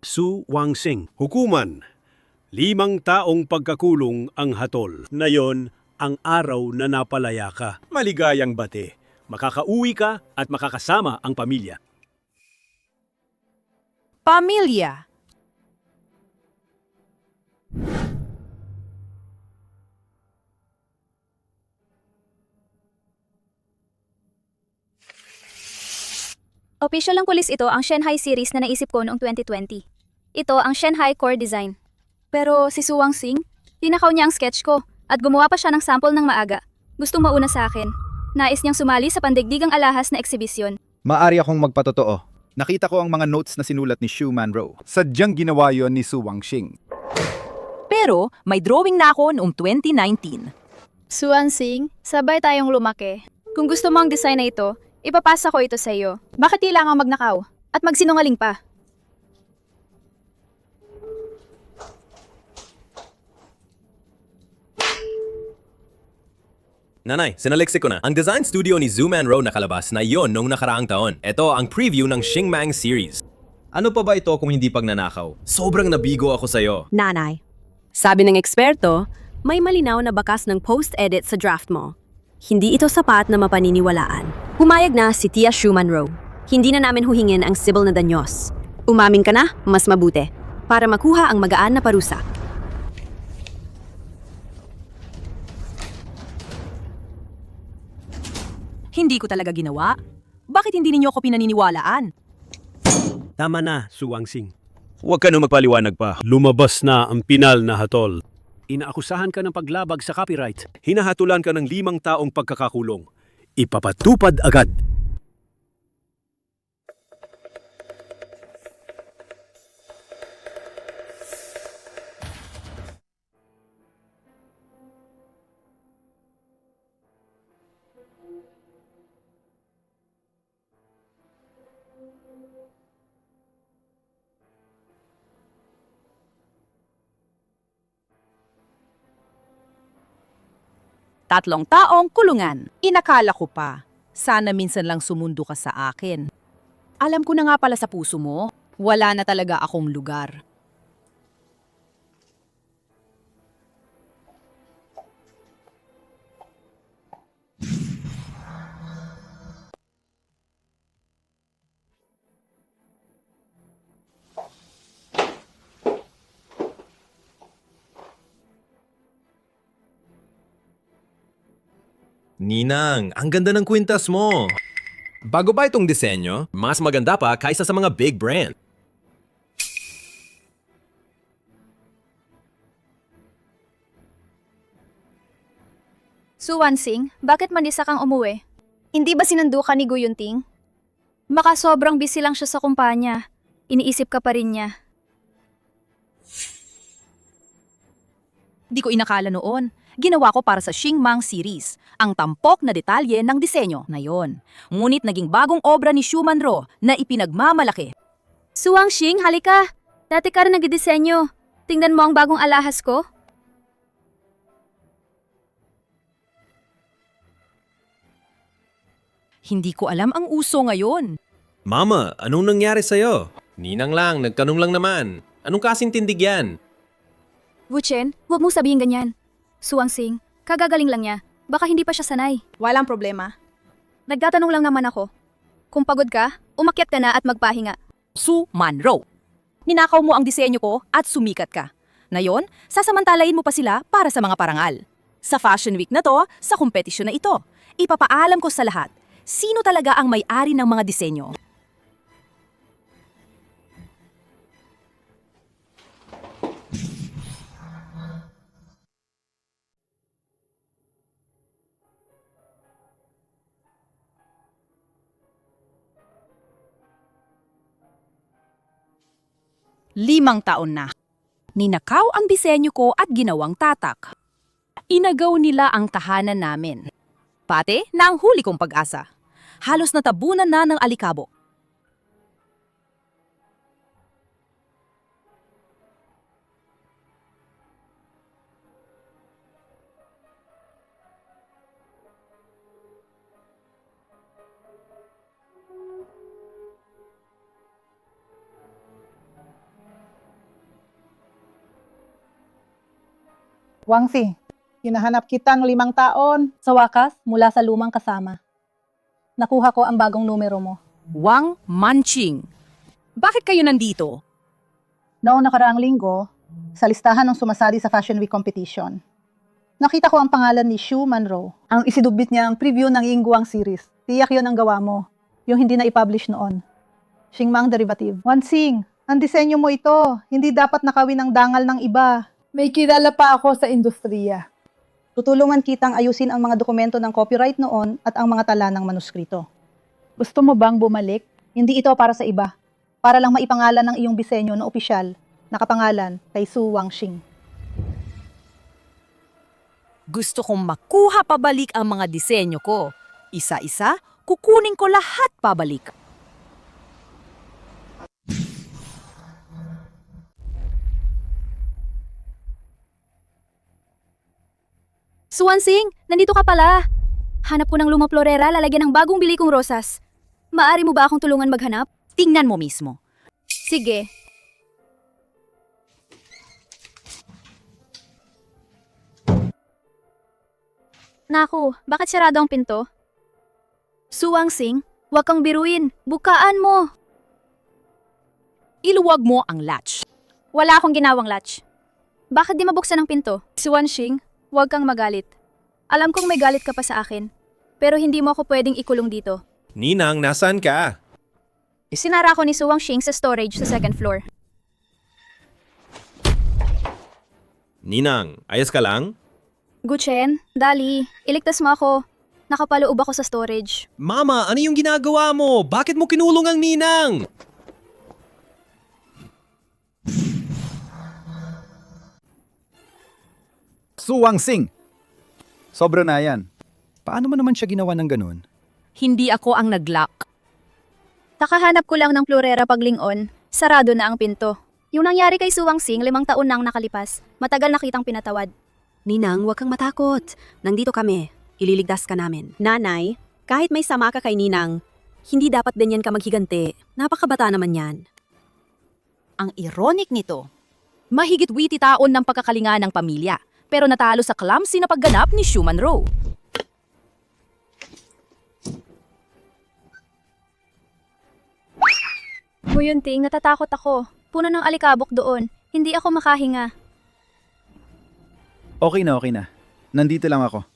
Su Wangsing. Hukuman, 5 taong pagkakulong ang hatol. Na yon ang araw na napalaya ka. Maligayang bate. Makakauwi ka at makakasama ang pamilya. Pamilya. Official ng pulis ito ang Shanghai series na naisip ko noong 2020. Ito ang Shanghai Core Design. Pero si Su Wangsing, tinakaw niya ang sketch ko at gumawa pa siya ng sample ng maaga. Gustong mauna sa akin. Nais niyang sumali sa pandigdigang alahas na eksibisyon. Maari akong magpatotoo. Nakita ko ang mga notes na sinulat ni Shu Manro. Sadyang ginawa yon ni Su Wangxing. Pero may drawing na ako noong 2019. Su Wangsing, sabay tayong lumaki. Kung gusto mo ang design na ito, ipapasa ko ito sa iyo. Bakit kailangang magnakaw? At magsinungaling pa? Nanay, sinaliksi ko na. Ang design studio ni Zooman Row nakalabas na iyon noong nakaraang taon. Ito ang preview ng Xingmang series. Ano pa ba ito kung hindi pagnanakaw? Sobrang nabigo ako sa'yo. Nanay, sabi ng eksperto, may malinaw na bakas ng post-edit sa draft mo. Hindi ito sapat na mapaniniwalaan. Pumayag na si Tia Shu Manro. Hindi na namin huhingin ang sibil na danyos. Umamin ka na, mas mabuti, para makuha ang magaan na parusa. Hindi ko talaga ginawa. Bakit hindi ninyo ako pinaniniwalaan? Tama na, Su Wangsing. Huwag ka nang magpaliwanag pa. Lumabas na ang pinal na hatol. Inaakusahan ka ng paglabag sa copyright. Hinahatulan ka ng 5 taong pagkakakulong. Ipapatupad agad. Tatlong taong kulungan. Inakala ko pa. Sana minsan lang sumundo ka sa akin. Alam ko na nga pala sa puso mo, wala na talaga akong lugar. Ninang, ang ganda ng kwintas mo. Bago ba itong disenyo? Mas maganda pa kaysa sa mga big brand. Su Wangsing, bakit manisa kang umuwi? Hindi ba sinundo ka ni Gu Yunting? Baka sobrang busy lang siya sa kumpanya. Iniisip ka pa rin niya. Di ko inakala noon. Ginawa ko para sa Xingmang series, ang tampok na detalye ng disenyo na yon. Ngunit naging bagong obra ni Shu Manro na ipinagmamalaki. Su Wangsing, halika! Dati ka rin nagdidisenyo. Tingnan mo ang bagong alahas ko. Hindi ko alam ang uso ngayon. Mama, anong nangyari sa'yo? Ninang lang, nagtanong lang naman. Anong kasing tindig yan? Wuchen, huwag mong sabihin ganyan. Su Wangsing, kagagaling lang niya. Baka hindi pa siya sanay. Walang problema. Nagtatanong lang naman ako. Kung pagod ka, umakyat ka na at magpahinga. Su Manro. Ninakaw mo ang disenyo ko at sumikat ka. Ngayon, sasamantalain mo pa sila para sa mga parangal. Sa Fashion Week na to, sa kompetisyon na ito, ipapaalam ko sa lahat, sino talaga ang may-ari ng mga disenyo. Limang taon na. Ninakaw ang disenyo ko at ginawang tatak. Inagaw nila ang tahanan namin. Pati na ang huli kong pag-asa. Halos natabunan na ng alikabok. Wangsi, hinahanap kitang 5 taon. Sa wakas, mula sa lumang kasama. Nakuha ko ang bagong numero mo. Wang Manching. Bakit kayo nandito? Noong nakaraang linggo, sa listahan ng sumasali sa Fashion Week competition, nakita ko ang pangalan ni Shu Manro. Ang isidubit niya ang preview ng Yingguang series. Tiyak yun ang gawa mo. Yung hindi na i-publish noon. Xingmang derivative. Wansing, ang disenyo mo ito. Hindi dapat nakawin ang dangal ng iba. May kilala pa ako sa industriya. Tutulungan kitang ayusin ang mga dokumento ng copyright noon at ang mga tala ng manuskrito. Gusto mo bang bumalik? Hindi ito para sa iba. Para lang maipangalan ng iyong disenyo na opisyal, nakapangalan kay Su Wangxing. Gusto kong makuha pabalik ang mga disenyo ko. Isa-isa, kukunin ko lahat pabalik. Suwansing, nandito ka pala. Hanap ko ng lumang florera, lalagyan ng bagong bili kong rosas. Maari mo ba akong tulungan maghanap? Tingnan mo mismo. Sige. Naku, bakit sarado ang pinto? Suwangsing, huwag kang biruin. Bukaan mo. Iluwag mo ang latch. Wala akong ginawang latch. Bakit di mabuksan ang pinto? Suwansing, huwag kang magalit. Alam kong may galit ka pa sa akin. Pero hindi mo ako pwedeng ikulong dito. Ninang, nasaan ka? Sinara ko ni Su Wangxing sa storage sa second floor. Ninang, ayos ka lang? Guchen, Dali, iligtas mo ako. Nakapaloob ako sa storage. Mama, ano yung ginagawa mo? Bakit mo kinulong ang ninang? Su Wangxing! Sobra na yan. Paano mo naman siya ginawa ng ganun? Hindi ako ang nag-lock. Nakahanap ko lang ng florera paglingon. Sarado na ang pinto. Yung nangyari kay Su Wangxing, 5 taon nang nakalipas. Matagal na kitang pinatawad. Ninang, huwag kang matakot. Nandito kami. Ililigtas ka namin. Nanay, kahit may sama ka kay Ninang, hindi dapat ganyan ka maghigante. Napakabata naman yan. Ang ironic nito, mahigit 20 taon ng pagkakalinga ng pamilya, pero natalo sa clumsy na pagganap ni Shu Manro. Muyunting, natatakot ako. Puno ng alikabok doon. Hindi ako makahinga. Okay na. Nandito lang ako.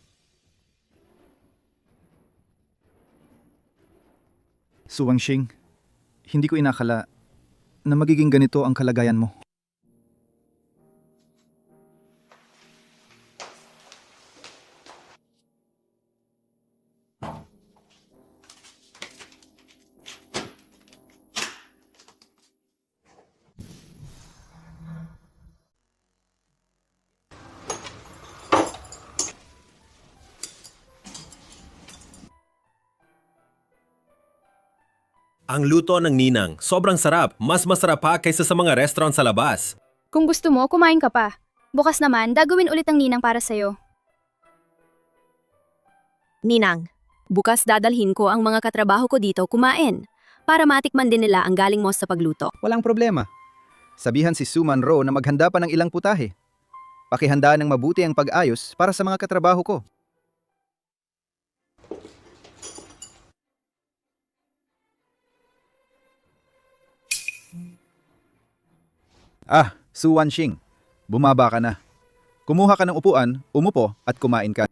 Su Wangxing, hindi ko inakala na magiging ganito ang kalagayan mo. Ang luto ng ninang, sobrang sarap. Mas masarap pa kaysa sa mga restaurant sa labas. Kung gusto mo, kumain ka pa. Bukas naman, gagawin ulit ang ninang para sa'yo. Ninang, bukas dadalhin ko ang mga katrabaho ko dito kumain para matikman din nila ang galing mo sa pagluto. Walang problema. Sabihan si Su Manro na maghanda pa ng ilang putahe. Pakihandaan ng mabuti ang pag-ayos para sa mga katrabaho ko. Su Wangxing, bumaba ka na. Kumuha ka ng upuan, umupo at kumain ka.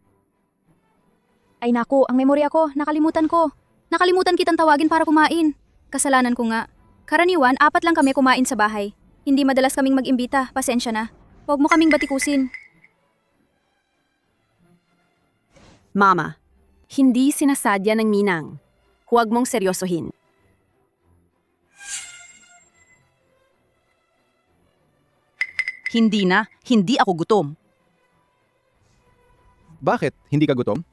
Ay naku, ang memorya ko, nakalimutan ko. Nakalimutan kitang tawagin para kumain. Kasalanan ko nga. Karaniwan, 4 lang kami kumain sa bahay. Hindi madalas kaming mag-imbita, pasensya na. Huwag mo kaming batikusin. Mama, hindi sinasadya ng Ninang. Huwag mong seryosohin. Hindi na, hindi ako gutom. Bakit? Hindi ka gutom?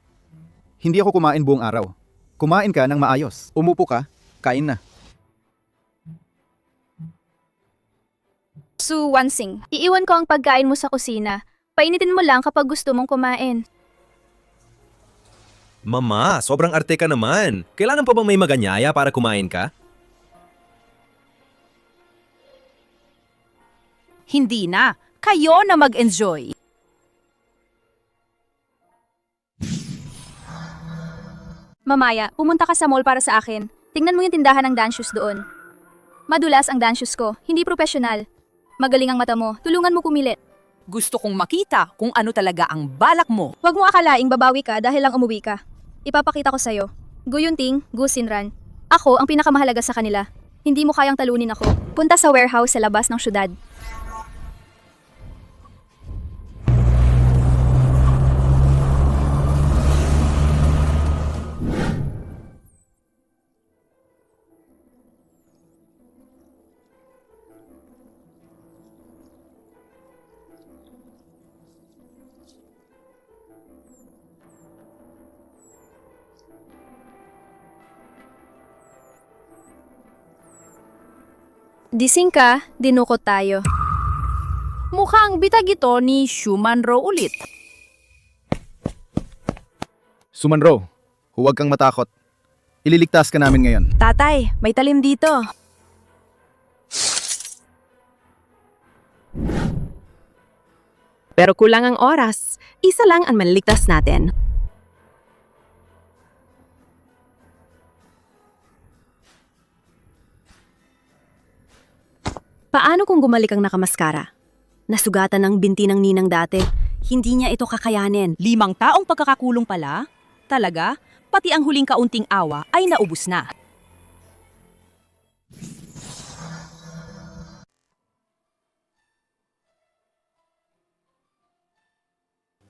Hindi ako kumain buong araw. Kumain ka ng maayos. Umupo ka, kain na. Su Wangxing, iiwan ko ang pagkain mo sa kusina. Painitin mo lang kapag gusto mong kumain. Mama, sobrang arte ka naman. Kailangan pa bang may maganyaya para kumain ka? Hindi na, kayo na mag-enjoy. Mamaya, pumunta ka sa mall para sa akin. Tingnan mo yung tindahan ng dance shoes doon. Madulas ang dance shoes ko, hindi profesional. Magaling ang mata mo, tulungan mo pumili. Gusto kong makita kung ano talaga ang balak mo. Huwag mo akalaing babawi ka dahil lang umuwi ka. Ipapakita ko sa'yo. Guyunting, Gusinran. Ako ang pinakamahalaga sa kanila. Hindi mo kayang talunin ako. Punta sa warehouse sa labas ng syudad. Dising ka, dinukot tayo. Mukhang bitag ito ni Schumann Row ulit. Sumanro, huwag kang matakot. Ililigtas ka namin ngayon. Tatay, may talim dito. Pero kulang ang oras. Isa lang ang maliligtas natin. Paano kung gumalik ang nakamaskara? Nasugatan ng binti ng ninang dati. Hindi niya ito kakayanin. 5 taong pagkakakulong pala? Talaga? Pati ang huling kaunting awa ay naubos na.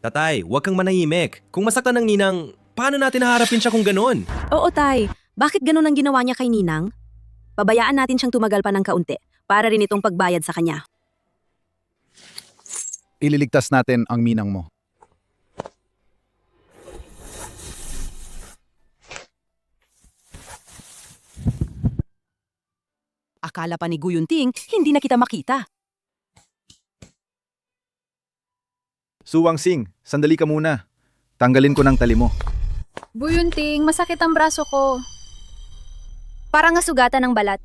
Tatay, huwag kang manahimik. Kung masaktan ng ninang, paano natin haharapin siya kung ganon? Oo, tay. Bakit ganun ang ginawa niya kay ninang? Pabayaan natin siyang tumagal pa ng kaunti para rin itong pagbayad sa kanya. Ililigtas natin ang minang mo. Akala pa ni Guyunting, hindi na kita makita. Suwang Sing, sandali ka muna. Tanggalin ko ng tali mo. Buyunting, masakit ang braso ko. Parang nasugatan ng balat.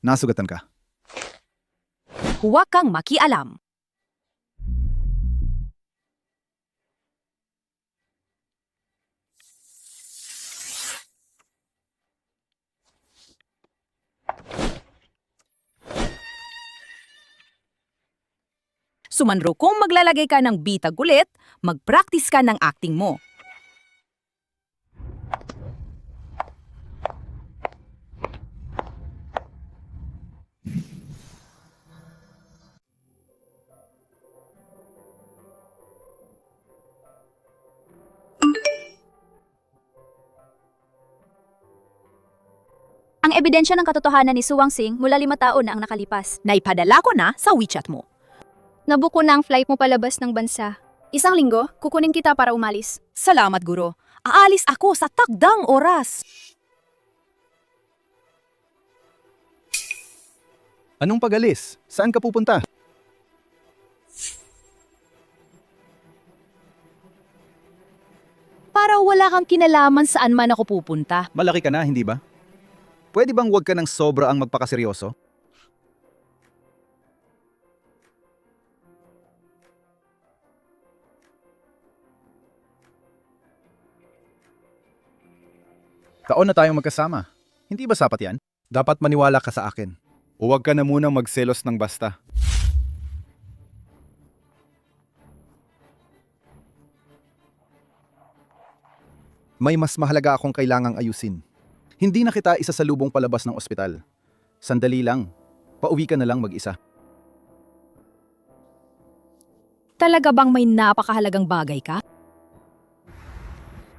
Nasugatan ka. Huwag kang makialam. Sumanro, kung maglalagay ka ng bitag ulit, mag-practice ka ng acting mo. Ang ebidensya ng katotohanan ni Suwang Sing mula 5 taon na ang nakalipas. Naipadala ko na sa WeChat mo. Nabuko na ang flight mo palabas ng bansa. 1 linggo, kukunin kita para umalis. Salamat, Guro. Aalis ako sa takdang oras. Anong pag-alis? Saan ka pupunta? Para wala kang kinalaman saan man ako pupunta. Malaki ka na, hindi ba? Pwede bang huwag ka ng sobra ang magpakaseryoso? Taon na tayong magkasama. Hindi ba sapat yan? Dapat maniwala ka sa akin. Huwag ka na munang magselos ng basta. May mas mahalaga akong kailangang ayusin. Hindi na kita isasalubong palabas ng ospital. Sandali lang. Pauwi ka na lang mag-isa. Talaga bang may napakahalagang bagay ka?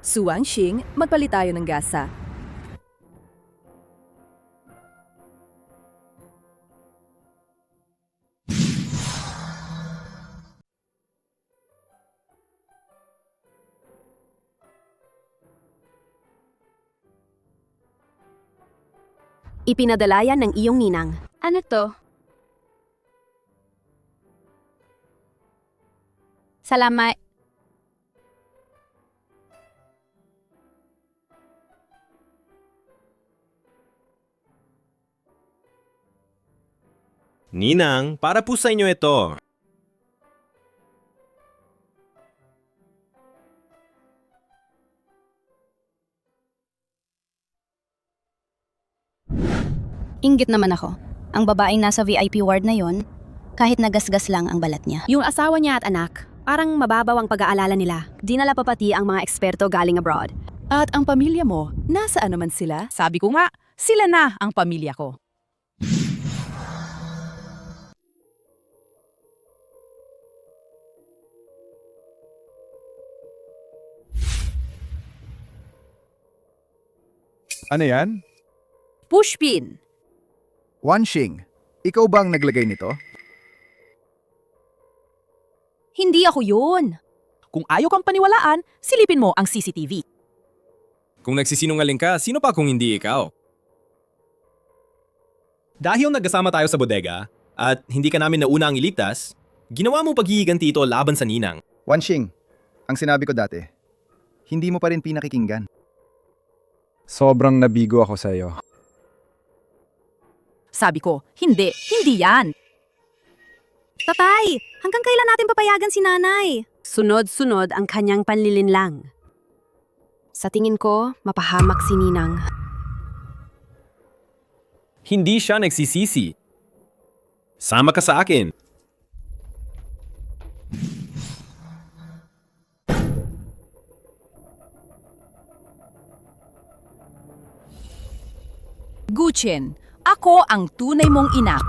Suwang Xing, magpalit tayo ng gasa. Ipinadala yan ng iyong ninang. Ano to? Salamat. Ninang, para po sa inyo ito. Inggit naman ako. Ang babaeng nasa VIP ward na yon, kahit nagasgas lang ang balat niya. Yung asawa niya at anak, parang mababaw ang pag-aalala nila. Dinala pa pati ang mga eksperto galing abroad. At ang pamilya mo, nasaan naman sila? Sabi ko nga, sila na ang pamilya ko. Ano yan? Pushpin! Wanxing, ikaw ba ang naglagay nito? Hindi ako yun. Kung ayaw kang paniwalaan, silipin mo ang CCTV. Kung nagsisinungaling ka, sino pa kung hindi ikaw? Dahil nagkasama tayo sa bodega at hindi ka namin nauna ang iligtas, ginawa mo paghihiganti ito laban sa ninang. Wanxing, ang sinabi ko dati, hindi mo pa rin pinakikinggan. Sobrang nabigo ako sa iyo. Sabi ko, hindi yan. Tatay, hanggang kailan natin papayagan si nanay? Sunod-sunod ang kanyang panlilinlang. Sa tingin ko, mapahamak si Ninang. Hindi siya nagsisisi. Sama ka sa akin. Guchen, ako ang tunay mong ina.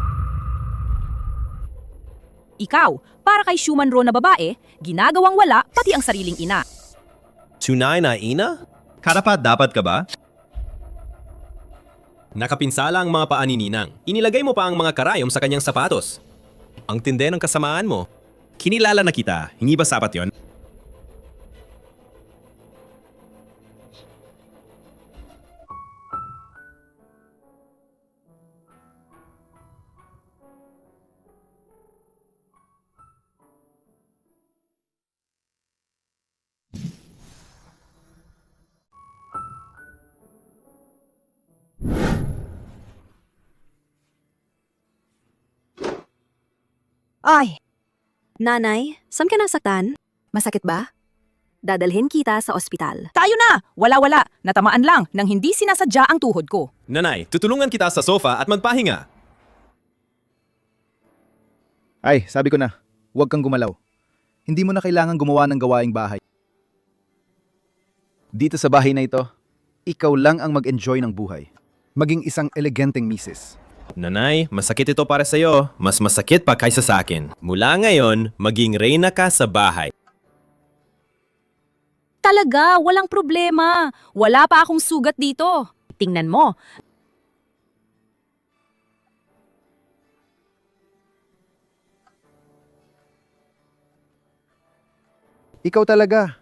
Ikaw, para kay Schumann Ro na babae, ginagawang wala pati ang sariling ina. Tunay na ina? Karapat dapat ka ba? Nakapinsala ang mga paa ni Ninang. Inilagay mo pa ang mga karayom sa kanyang sapatos. Ang tindi ng kasamaan mo. Kinilala na kita, hindi ba sapat yon? Ay! Nanay, saan ka nasaktan? Masakit ba? Dadalhin kita sa ospital. Tayo na! Wala-wala. Natamaan lang nang hindi sinasadya ang tuhod ko. Nanay, tutulungan kita sa sofa at magpahinga. Ay, sabi ko na, huwag kang gumalaw. Hindi mo na kailangan gumawa ng gawaing bahay. Dito sa bahay na ito, ikaw lang ang mag-enjoy ng buhay. Maging isang eleganteng misis. Nanay, masakit ito para sa'yo. Mas masakit pa kaysa sa akin. Mula ngayon, maging reyna ka sa bahay. Talaga, walang problema. Wala pa akong sugat dito. Tingnan mo. Ikaw talaga.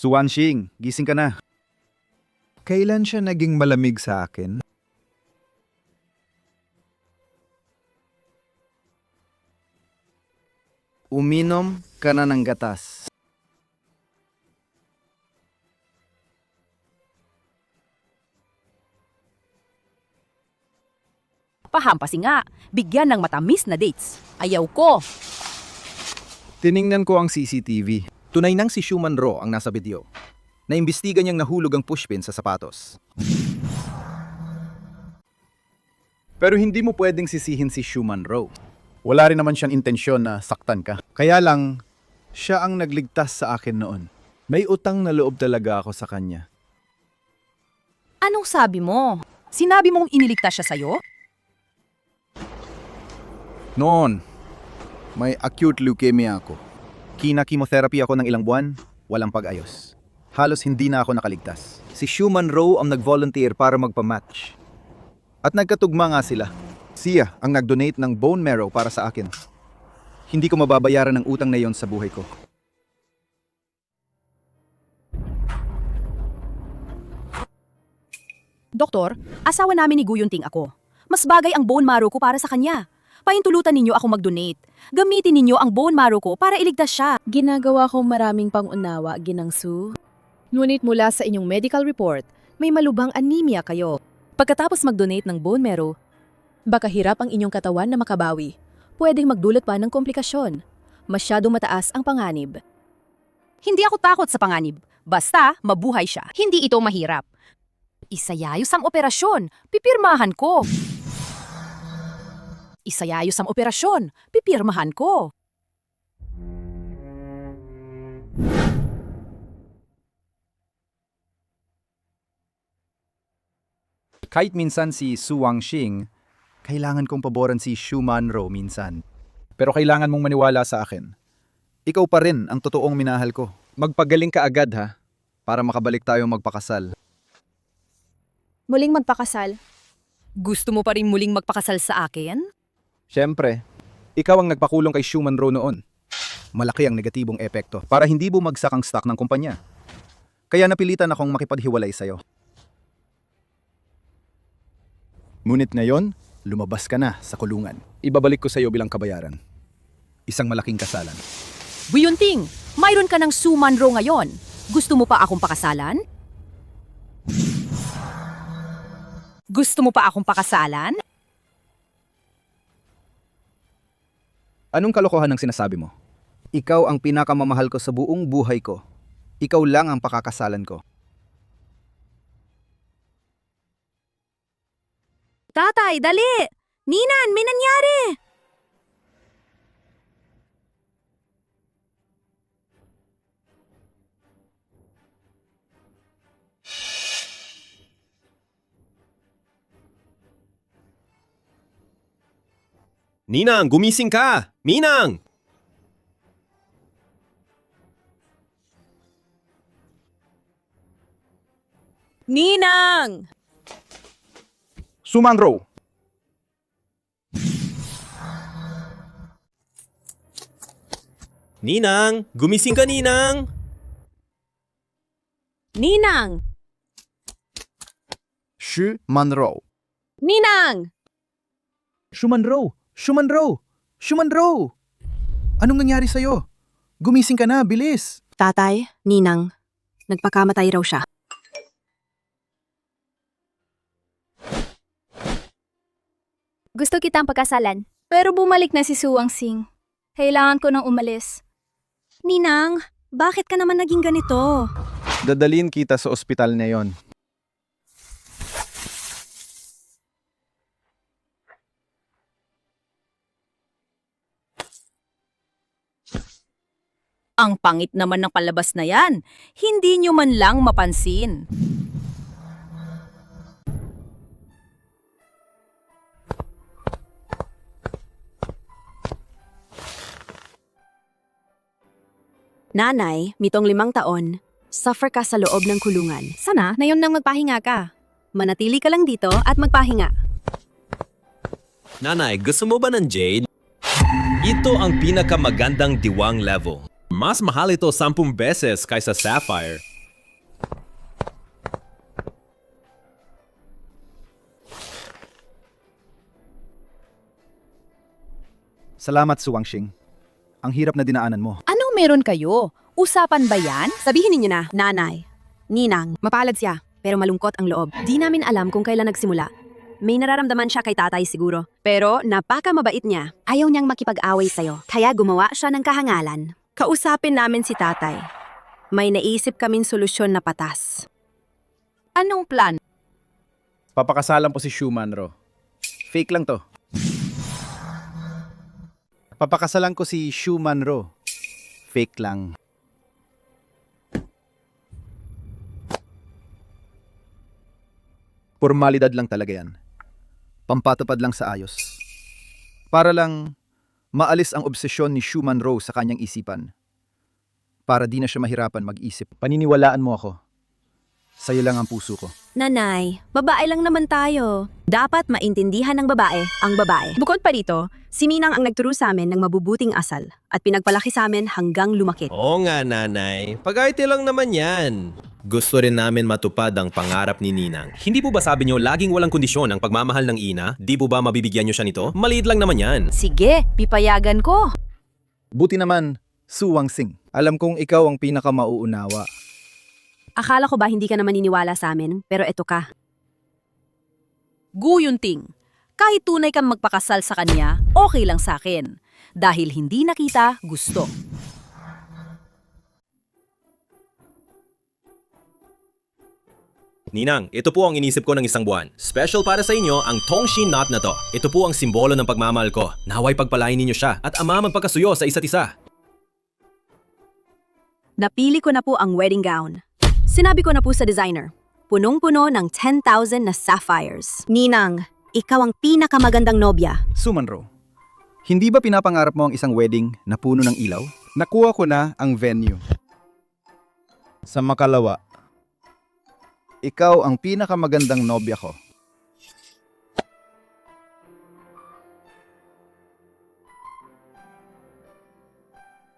Wanxing, gising ka na. Kailan siya naging malamig sa akin? Uminom ka na ng gatas. Pahampasi nga. Bigyan ng matamis na dates. Ayaw ko. Tiningnan ko ang CCTV. Tunay nang si Schumann Ro ang nasa video. Naimbestiga niyang nahulog ang pushpin sa sapatos. Pero hindi mo pwedeng sisihin si Schumann Ro. Wala rin naman siyang intensyon na saktan ka. Kaya lang, siya ang nagligtas sa akin noon. May utang na loob talaga ako sa kanya. Anong sabi mo? Sinabi mong iniligtas siya sa'yo? Noon, may acute leukemia ako. Kina-chemotherapy ako ng ilang buwan, walang pag-ayos. Halos hindi na ako nakaligtas. Si Schumann Ro ang nag-volunteer para magpa-match. At nagkatugma nga sila. Siya ang nag-donate ng bone marrow para sa akin. Hindi ko mababayaran ang utang na yon sa buhay ko. Doktor, asawa namin ni Guyunting ako. Mas bagay ang bone marrow ko para sa kanya. Pahintulutan ninyo ako mag-donate. Gamitin ninyo ang bone marrow ko para iligtas siya. Ginagawa ko maraming pangunawa, Ginangsu. Ngunit mula sa inyong medical report, may malubhang anemia kayo. Pagkatapos mag-donate ng bone marrow, baka hirap ang inyong katawan na makabawi. Pwedeng magdulot pa ng komplikasyon. Masyadong mataas ang panganib. Hindi ako takot sa panganib. Basta, mabuhay siya. Hindi ito mahirap. Isayayos ang operasyon. Pipirmahan ko. Isayayos ang operasyon. Pipirmahan ko. Kahit minsan si Su Wangxing, kailangan kong paboran si Shu Manro minsan. Pero kailangan mong maniwala sa akin. Ikaw pa rin ang totoong minahal ko. Magpagaling ka agad ha, para makabalik tayong magpakasal. Muling magpakasal. Gusto mo pa rin muling magpakasal sa akin? Siyempre, ikaw ang nagpakulong kay Shu Manro noon. Malaki ang negatibong epekto para hindi bumagsak ang stock ng kumpanya. Kaya napilitan akong makipaghiwalay sa'yo. Ngunit ngayon, lumabas ka na sa kulungan. Ibabalik ko sa iyo bilang kabayaran. Isang malaking kasalan. Guyunting, mayroon ka ng Su Manro ngayon. Gusto mo pa akong pakasalan? Gusto mo pa akong pakasalan? Anong kalokohan ang sinasabi mo? Ikaw ang pinakamamahal ko sa buong buhay ko. Ikaw lang ang pakakasalan ko. Tatay, dali! Ninan, may nangyari! Ninang, gumising ka! Minang! Ninang! Su Manro! Ninang! Gumising ka, Ninang! Ninang! Shu Manro. Ninang! Shu Manro! Shu Manro! Shu Manro! Anong nangyari sa'yo? Gumising ka na, bilis! Tatay, Ninang, nagpakamatay raw siya. Gusto kitang pagkasalan. Pero bumalik na si Su Wangxing. Kailangan ko nang umalis. Ninang, bakit ka naman naging ganito? Dadalhin kita sa ospital na yon. Ang pangit naman ng palabas na yan. Hindi nyo man lang mapansin. Nanay, 75 taon, suffer ka sa loob ng kulungan. Sana, na yun nang magpahinga ka. Manatili ka lang dito at magpahinga. Nanay, gusto mo ba ng jade? Ito ang pinakamagandang diwang level. Mas mahal ito 10 beses kaysa sapphire. Salamat, Su Wangxing. Ang hirap na dinaanan mo. Anong meron kayo? Usapan ba yan? Sabihin ninyo na, Nanay, Ninang, mapalad siya, pero malungkot ang loob. Di namin alam kung kailan nagsimula. May nararamdaman siya kay tatay siguro. Pero napakamabait niya. Ayaw niyang makipag-away sa'yo, kaya gumawa siya ng kahangalan. Kausapin namin si tatay. May naisip kaming solusyon na patas. Anong plan? Papakasalan po si Shu Manro. Fake lang to. Papakasalan ko si Shu Manro. Fake lang. Formalidad lang talaga yan. Pampatupad lang sa ayos. Para lang maalis ang obsesyon ni Shu Manro sa kanyang isipan. Para di na siya mahirapan mag-isip. Paniniwalaan mo ako. Sa'yo lang ang puso ko. Nanay, babae lang naman tayo. Dapat maintindihan ng babae ang babae. Bukod pa rito, si Ninang ang nagturo sa amin ng mabubuting asal at pinagpalaki sa amin hanggang lumaki. Oo nga, nanay. Pag-arte lang naman yan. Gusto rin namin matupad ang pangarap ni Ninang. Hindi po ba sabi niyo laging walang kondisyon ang pagmamahal ng ina? Di po ba mabibigyan niyo siya nito? Maliit lang naman yan. Sige, pipayagan ko. Buti naman, Suwang Sing. Alam kong ikaw ang pinakamauunawa. Akala ko ba hindi ka na maniniwala sa amin, pero eto ka. Gu Yunting, kahit tunay kang magpakasal sa kanya, okay lang sa akin. Dahil hindi nakita, gusto. Ninang, ito po ang inisip ko ng isang buwan. Special para sa inyo ang Tongshin knot na to. Ito po ang simbolo ng pagmamahal ko. Naway pagpalain ninyo siya at ama magpakasuyo sa isa't isa. Napili ko na po ang wedding gown. Sinabi ko na po sa designer, punong-puno ng 10,000 na sapphires. Ninang, ikaw ang pinakamagandang nobya. Sumanro, hindi ba pinapangarap mo ang isang wedding na puno ng ilaw? Nakuha ko na ang venue. Sa makalawa, ikaw ang pinakamagandang nobya ko.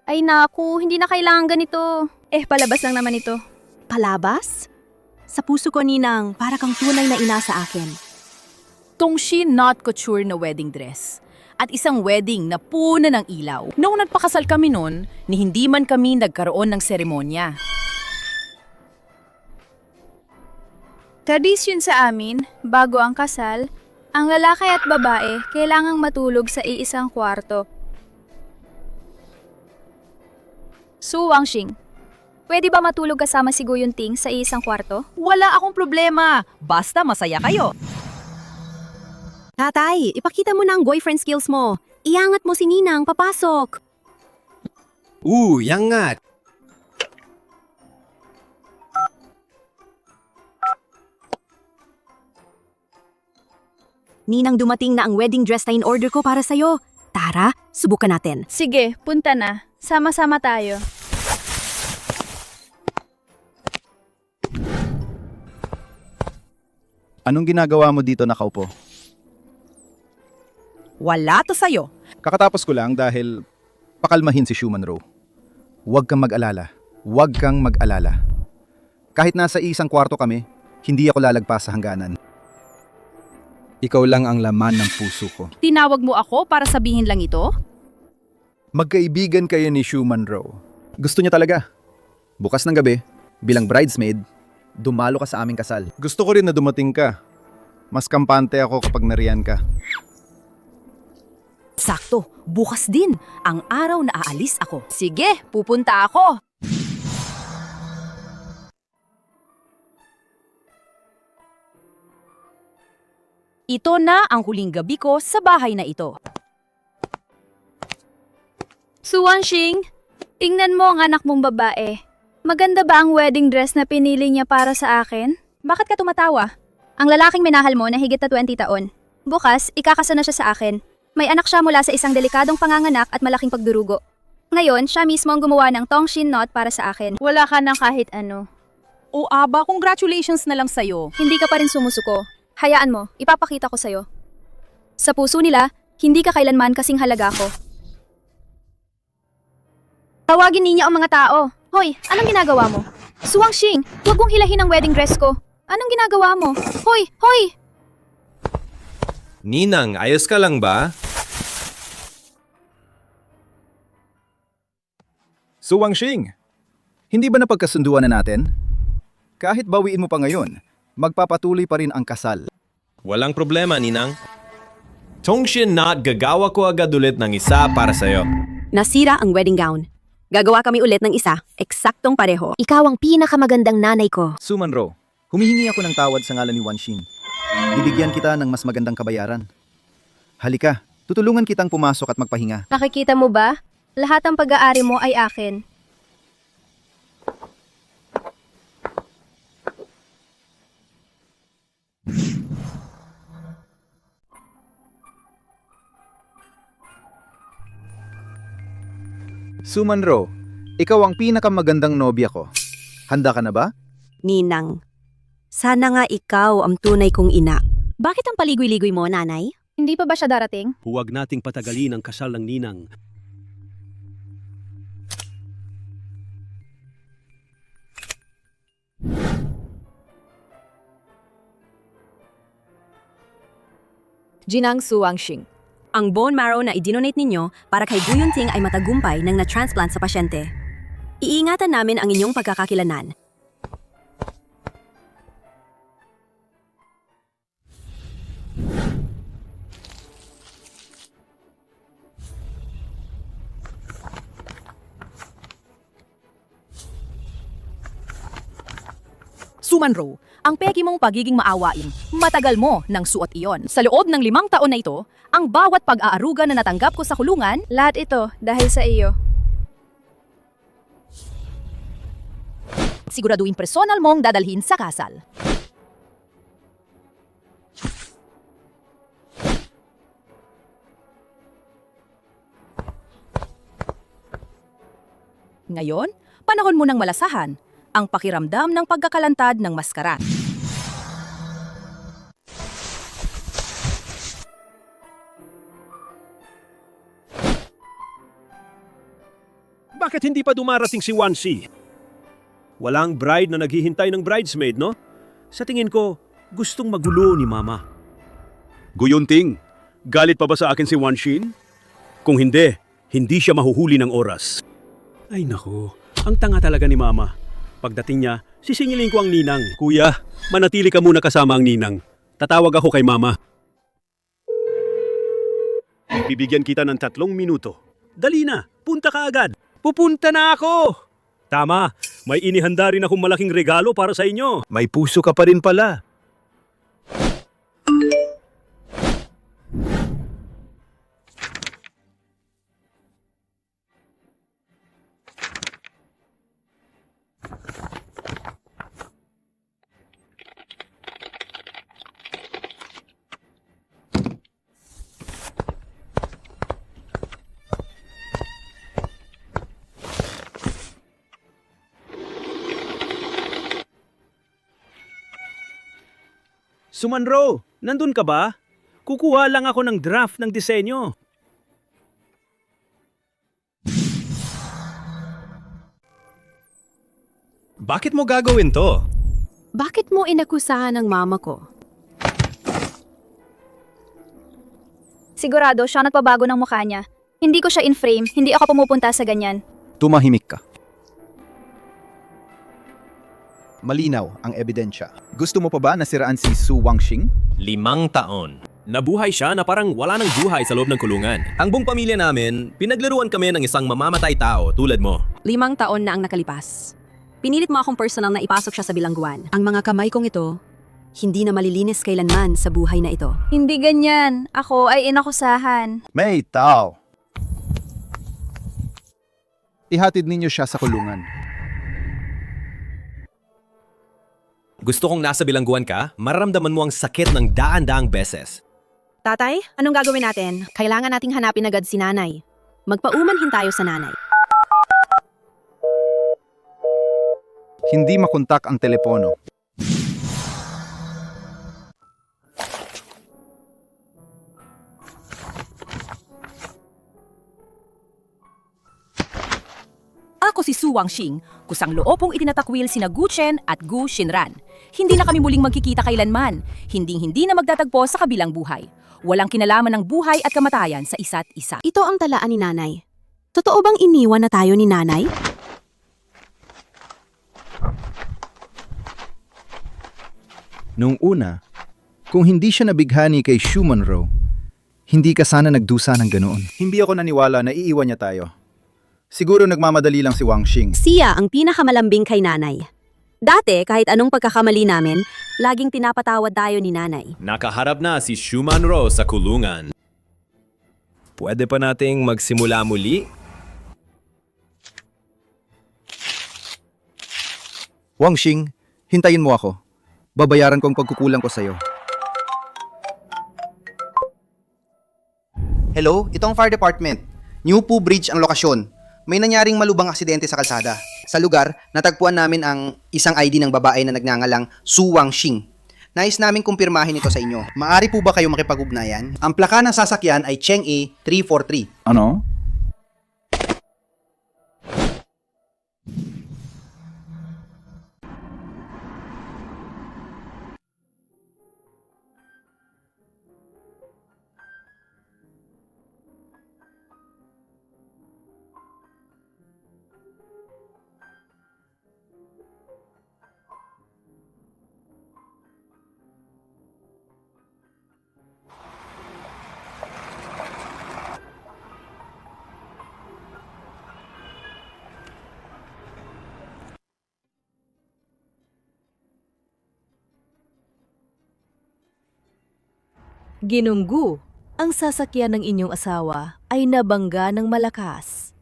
Ay naku, hindi na kailangan ganito. Palabas lang naman ito. Palabas? Sa puso ko, Ninang, para kang tunay na ina sa akin. Tongshin not couture na wedding dress. At isang wedding na puno ng ilaw. Noong nagpakasal kami noon, ni hindi man kami nagkaroon ng seremonya. Tradisyon sa amin, bago ang kasal, ang lalaki at babae kailangang matulog sa iisang kwarto. Su Wangxing, pwede ba matulog kasama si Gu Yunting sa iisang kwarto? Wala akong problema, basta masaya kayo. Tatay, ipakita mo na ang boyfriend skills mo. Iangat mo si Ninang, papasok. Yangat! Ninang, dumating na ang wedding dress na in-order ko para sa'yo. Tara, subukan natin. Sige, punta na. Sama-sama tayo. Anong ginagawa mo dito nakaupo? Wala to sa'yo. Kakatapos ko lang dahil pakalmahin si Shumanro. Huwag kang mag-alala. Huwag kang mag-alala. Kahit nasa isang kwarto kami, hindi ako lalagpas sa hangganan. Ikaw lang ang laman ng puso ko. Tinawag mo ako para sabihin lang ito? Magkaibigan kayo ni Shumanro. Gusto niya talaga. Bukas ng gabi, bilang bridesmaid, dumalo ka sa aming kasal. Gusto ko rin na dumating ka. Mas kampante ako kapag nariyan ka. Sakto, bukas din, ang araw na aalis ako. Sige, pupunta ako. Ito na ang huling gabi ko sa bahay na ito. Su Wangxing, tingnan mo ang anak mong babae. Maganda ba ang wedding dress na pinili niya para sa akin? Bakit ka tumatawa? Ang lalaking minahal mo na higit na 20 taon. Bukas, ikakasal na siya sa akin. May anak siya mula sa isang delikadong panganganak at malaking pagdurugo. Ngayon, siya mismo ang gumawa ng Tongshin knot para sa akin. Wala ka ng kahit ano. O aba, congratulations na lang sa'yo. Hindi ka pa rin sumusuko. Hayaan mo, ipapakita ko sa'yo. Sa puso nila, hindi ka kailanman kasing halaga ko. Tawagin niya ang mga tao. Hoy, anong ginagawa mo? Su Wangxing, huwag mong hilahin ang wedding dress ko. Anong ginagawa mo? Hoy, hoy! Ninang, ayos ka lang ba? Su Wangxing, hindi ba napagkasunduan na natin? Kahit bawiin mo pa ngayon, magpapatuloy pa rin ang kasal. Walang problema, Ninang. Tongshin knot, gagawa ko agad ulit ng isa para sa'yo. Nasira ang wedding gown. Gagawa kami ulit ng isa, eksaktong pareho. Ikaw ang pinakamagandang nanay ko. Sumanro, humihingi ako ng tawad sa ngalan ni Wangxing. Bibigyan kita ng mas magandang kabayaran. Halika, tutulungan kitang pumasok at magpahinga. Nakikita mo ba? Lahat ng pag-aari mo ay akin. Sumanro, ikaw ang pinakamagandang nobya ko. Handa ka na ba? Ninang, Sana nga ikaw ang tunay kong ina. Bakit ang paligoy-ligoy mo, nanay? Hindi pa ba siya darating? Huwag nating patagalin ang kasal ng ninang. Jinang Suwangxing. Ang bone marrow na idinonate ninyo para kay Guyunting ay matagumpay nang na-transplant sa pasyente. Iingatan namin ang inyong pagkakakilanan. Sumanro, ang peki mong pagiging maawain, matagal mo nang suot iyon. Sa loob ng 5 taon na ito, ang bawat pag-aaruga na natanggap ko sa kulungan, Lahat ito dahil sa iyo. siguraduhin personal mong dadalhin sa kasal. Ngayon, panahon mo ng malasahan ang pakiramdam ng pagkakalantad ng maskara. Bakit hindi pa dumarating si Wansi? Walang bride na naghihintay ng bridesmaid, no? Sa tingin ko, gustong magulo ni Mama. Guyunting, galit pa ba sa akin si Wanshin? Kung hindi, hindi siya mahuhuli ng oras. Ay naku, ang tanga talaga ni Mama. Pagdating niya, sisingilin ko ang ninang. Kuya, manatili ka muna kasama ang ninang. Tatawag ako kay Mama. Bibigyan kita ng 3 minuto. Dali na, punta ka agad. Pupunta na ako! Tama, may inihanda rin akong malaking regalo para sa inyo. May puso ka pa rin pala. Sumanro, nandun ka ba? Kukuha lang ako ng draft ng disenyo. Bakit mo gagawin to? Bakit mo inakusahan ng mama ko? Sigurado siya nagpabago ng mukha niya. Hindi ko siya in-frame, hindi ako pumupunta sa ganyan. Tumahimik ka. Malinaw ang ebidensya. Gusto mo pa ba nasiraan si Su Wangxing? 5 taon. Nabuhay siya na parang wala nang buhay sa loob ng kulungan. Ang buong pamilya namin, pinaglaruan kami ng isang mamamatay tao tulad mo. 5 taon na ang nakalipas. Pinilit mo akong personal na ipasok siya sa bilangguan. Ang mga kamay kong ito, hindi na malilinis kailanman sa buhay na ito. Hindi ganyan. Ako ay inakusahan. May tao. Ihatid ninyo siya sa kulungan. Gusto kong nasa bilangguan ka, mararamdaman mo ang sakit ng daan-daang beses. Tatay, anong gagawin natin? Kailangan nating hanapin agad si nanay. Magpaumanhin tayo sa nanay. Hindi makontak ang telepono. Ako si Su Wangxing, kusang loopong itinatakwil sina Gu Chen at Gu Xinran. Hindi na kami muling magkikita kailanman, hindi na magtatagpo sa kabilang buhay. Walang kinalaman ng buhay at kamatayan sa isa't isa. Ito ang talaan ni nanay. Totoo bang iniwan na tayo ni nanay? Noong una, kung hindi siya nabighani kay Schumann Rowe, hindi ka sana nagdusa ng ganoon. Hindi ako naniwala na iiwan niya tayo. Siguro nagmamadali lang si Wangxing. Siya ang pinakamalambing kay nanay. Dati, kahit anong pagkakamali namin, laging tinapatawad tayo ni nanay. Nakaharap na si Schumann Rowe sa kulungan. Pwede pa nating magsimula muli? Wangxing, hintayin mo ako. Babayaran ko ang pagkukulang ko sa'yo. Hello, itong fire department. New Po Bridge ang lokasyon. May nangyaring malubhang aksidente sa kalsada. Sa lugar, natagpuan namin ang isang ID ng babae na nagngangalang Su Wangxing. Nais namin kumpirmahin ito sa inyo. Maari po ba kayo makipag-ugnayan? Ang plaka ng sasakyan ay Cheng A 343. Ano? Ginunggu, ang sasakyan ng inyong asawa ay nabangga ng malakas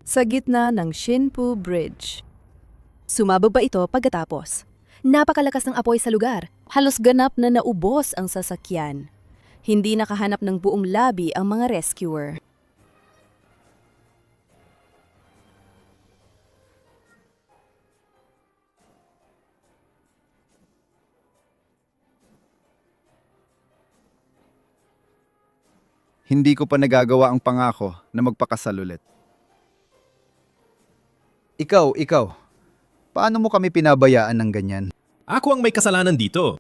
sa gitna ng Shinpu Bridge. Sumabog pa ito pagkatapos. Napakalakas ng apoy sa lugar. Halos ganap na naubos ang sasakyan. Hindi nakahanap ng buong labi ang mga rescuer. Hindi ko pa nagagawa ang pangako na magpakasal ulit. Ikaw. Paano mo kami pinabayaan ng ganyan? Ako ang may kasalanan dito.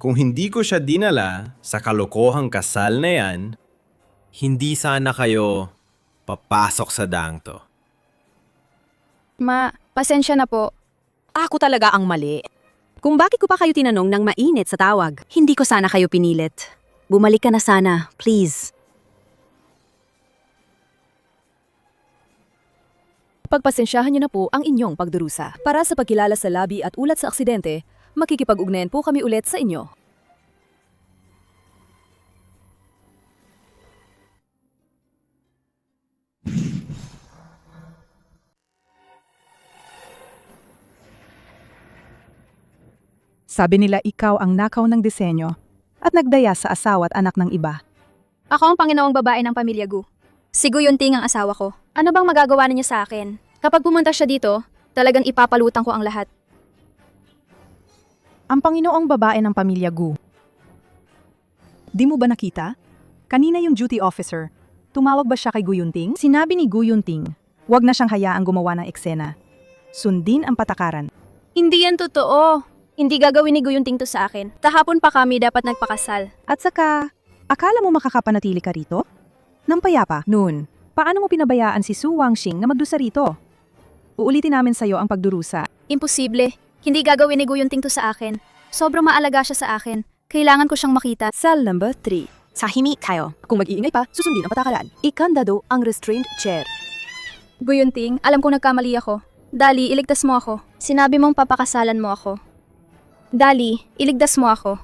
Kung hindi ko siya dinala sa kalokohang kasal na yan, hindi sana kayo papasok sa daang to. Ma, pasensya na po. Ako talaga ang mali. Kung bakit ko pa kayo tinanong ng mainit sa tawag, hindi ko sana kayo pinilit. Bumalik ka na sana, please. Pagpasensyahan niyo na po ang inyong pagdurusa. Para sa pagkilala sa labi at ulat sa aksidente, makikipag-ugnayan po kami ulit sa inyo. Sabi nila ikaw ang nakaw ng disenyo at nagdaya sa asawa at anak ng iba. Ako ang Panginoong babae ng pamilya Gu. Si Gu Yunting ang asawa ko. Ano bang magagawa ninyo sa akin? Kapag pumunta siya dito, talagang ipapalutang ko ang lahat. Ang Panginoong babae ng pamilya Gu. Di mo ba nakita? Kanina yung duty officer. Tumawag ba siya kay Gu Yunting? Sinabi ni Gu Yunting, huwag na siyang hayaang gumawa ng eksena. Sundin ang patakaran. Hindi yan totoo. Hindi gagawin ni Gu Yunting to sa akin. Kahapon pa kami dapat nagpakasal. At saka, akala mo makakapanatili ka rito? Nang payapa, noon, paano mo pinabayaan si Su Wangxing na magdusa rito? Uulitin namin sa'yo ang pagdurusa. Imposible. Hindi gagawin ni Gu Yunting to sa akin. Sobrang maalaga siya sa akin. Kailangan ko siyang makita. Cell number 3. Tahimik kayo. Kung mag-iingay pa, susundin ang patakaran. Ikandado ang restrained chair. Gu Yunting, alam kong nagkamali ako. Dali, iligtas mo ako. Sinabi mong papakasalan mo ako. Dali, iligtas mo ako.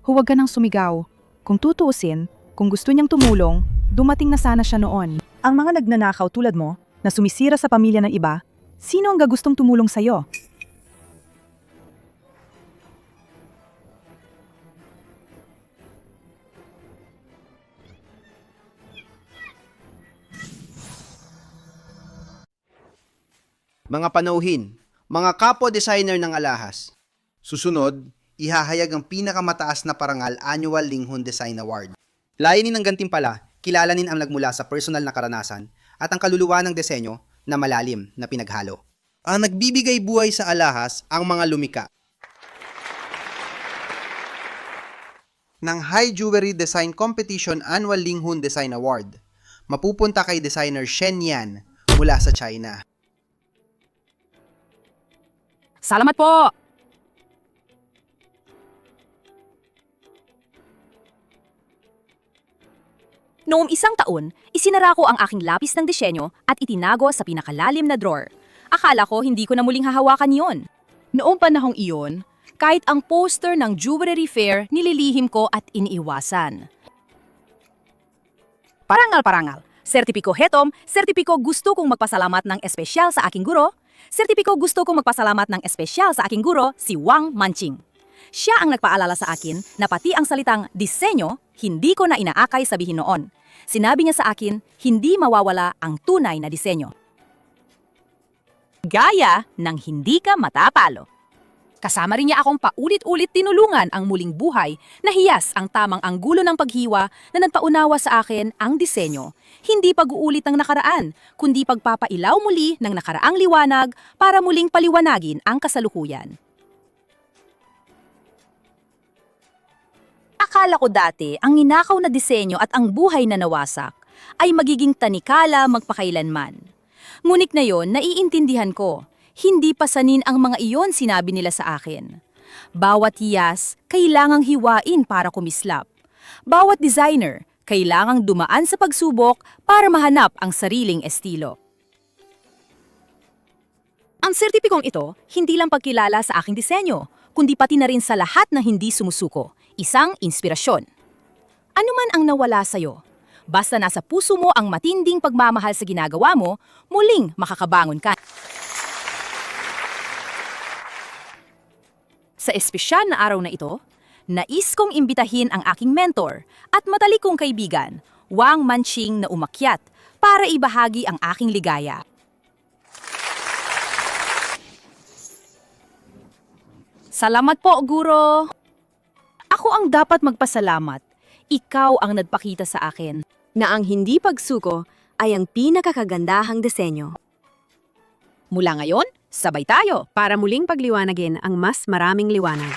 Huwag ka nang sumigaw. Kung tutuusin, kung gusto niyang tumulong, dumating na sana siya noon. Ang mga nagnanakaw tulad mo, na sumisira sa pamilya ng iba, sino ang gagustong tumulong sa'yo? Mga panauhin, mga kapwa-designer ng alahas. Susunod, ihahayag ang pinakamataas na parangal Annual Linghun Design Award. Layunin ng gantimpala, kilalanin ang nagmula sa personal na karanasan at ang kaluluwa ng disenyo na malalim na pinaghalo. Ang nagbibigay buhay sa alahas ang mga lumika ng High Jewelry Design Competition Annual Linghun Design Award. Mapupunta kay designer Shen Yan mula sa China. Salamat po! Noong isang taon, isinara ko ang aking lapis ng disenyo at itinago sa pinakalalim na drawer. Akala ko hindi ko na muling hahawakan yon. Noong panahong iyon, kahit ang poster ng jewelry fair nililihim ko at iniiwasan. Parangal-parangal. Sertipiko hetom, sertipiko gusto kong magpasalamat ng espesyal sa aking guro. Sertipiko gusto kong magpasalamat ng espesyal sa aking guro, si Wang Manching. Siya ang nagpaalala sa akin na pati ang salitang disenyo, hindi ko na inaakay sabihin noon. Sinabi niya sa akin, hindi mawawala ang tunay na disenyo. Gaya ng hindi ka matapalo. Kasama rin niya akong paulit-ulit tinulungan ang muling buhay na hiyas ang tamang anggulo ng paghiwa na nagpaunawa sa akin ang disenyo. Hindi pag-uulit ng nakaraan, kundi pagpapailaw muli ng nakaraang liwanag para muling paliwanagin ang kasalukuyan. Akala ko dati ang ninakaw na disenyo at ang buhay na nawasak ay magiging tanikala magpakailanman. Ngunit ngayon, naiintindihan ko. Hindi pasanin ang mga iyon sinabi nila sa akin. Bawat hiyas, kailangang hiwain para kumislap. Bawat designer, kailangang dumaan sa pagsubok para mahanap ang sariling estilo. Ang sertipikong ito, hindi lang pagkilala sa aking disenyo, kundi pati na rin sa lahat na hindi sumusuko. Isang inspirasyon. Ano man ang nawala sa'yo, basta nasa puso mo ang matinding pagmamahal sa ginagawa mo, muling makakabangon ka. Sa espesyal na araw na ito, nais kong imbitahin ang aking mentor at matalikong kaibigan, Wang Manching na umakyat para ibahagi ang aking ligaya. Salamat po, Guro! Ako ang dapat magpasalamat. Ikaw ang nagpakita sa akin Na ang hindi pagsuko ay ang pinakakagandahang disenyo. Mula ngayon, sabay tayo! Para muling pagliwanagin ang mas maraming liwanag.